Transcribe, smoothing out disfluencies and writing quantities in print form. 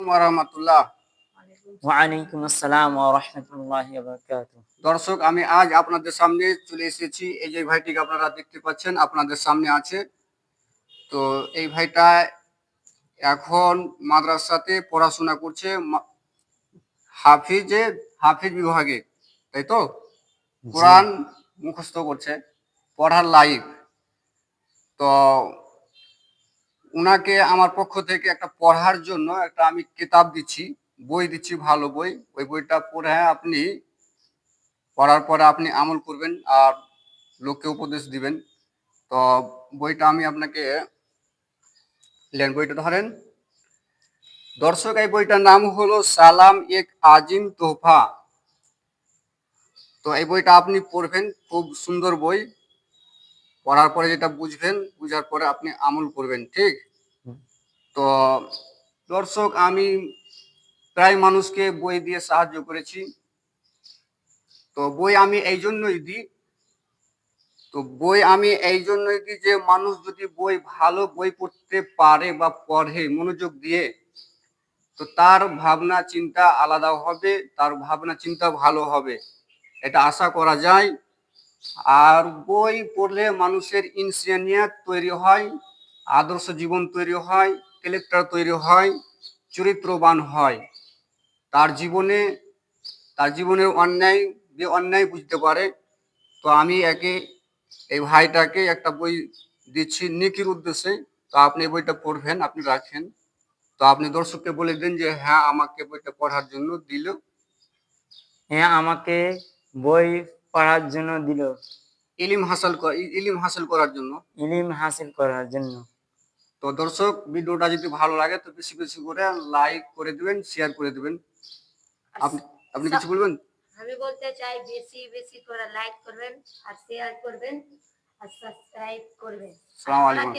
ওয়া রাহমাতুল্লাহ। ওয়ালাইকুম আসসালাম ওয়া রাহমাতুল্লাহি ওয়া বারাকাতুহু। দর্শক, আমি আজ আপনাদের সামনে চলে এসেছি। এই যে ভাইটিকে আপনারা দেখতে পাচ্ছেন আপনাদের সামনে আছে। তো এই ভাইটা এখন মাদ্রাসাতে পড়াশোনা করছে, হাফিজ বিভাগে, তাই তো? কোরআন মুখস্থ করছে, পড়ার লাইফ। তো উনাকে আমার পক্ষ থেকে একটা পড়ার জন্য একটা আমি কিতাব দিচ্ছি, বই দিচ্ছি, ভালো বই। ওই বইটা পড়ে আপনি পড়ার পরে আপনি আমল করবেন আর লোককে উপদেশ দিবেন। তো বইটা আমি আপনাকে বইটা ধরেন। দর্শক, এই বইটার নাম হলো সালাম এক আজিম তোহফা। তো এই বইটা আপনি পড়বেন, খুব সুন্দর বই। পড়ার পরে যেটা বুঝবেন, বুঝার পরে আপনি আমল করবেন, ঠিক? তো দর্শক, আমি প্রায় মানুষকে বই দিয়ে সাহায্য করেছি। তো বই আমি এই জন্যই দিই যে মানুষ যদি ভালো বই পড়তে পারে বা পড়ে মনোযোগ দিয়ে, তো তার ভাবনা চিন্তা আলাদা হবে, তার ভাবনা চিন্তা ভালো হবে, এটা আশা করা যায়। আর বই পড়লে মানুষের ইনসানিয়াত তৈরি হয়, আদর্শ জীবন তৈরি হয়, ক্যারেক্টার তৈরি হয়, চরিত্রবান হয়। তার জীবনের অন্যায় বুঝতে পারে। তো আমি এই ভাইটাকে একটা বই দিচ্ছি নেকির উদ্দেশ্যে। তো আপনি বইটা পড়বেন, আপনি রাখেন। তো আপনি দর্শককে বলে দিন যে হ্যাঁ, আমাকে বইটা পড়ার জন্য দিল। হ্যাঁ, আমাকে বই পড়ার জন্য দিল, ইলিম হাসিল করার জন্য। ইলম হাসিল করার জন্য। তো দর্শক, ভিডিওটা যদি ভালো লাগে তো বেশি বেশি করে লাইক করে দিবেন, শেয়ার করে দিবেন। আপনি আপনি কিছু বলবেন? আমি বলতে চাই, বেশি বেশি করে লাইক করবেন আর শেয়ার করবেন আর সাবস্ক্রাইব করবেন। আসসালামু আলাইকুম।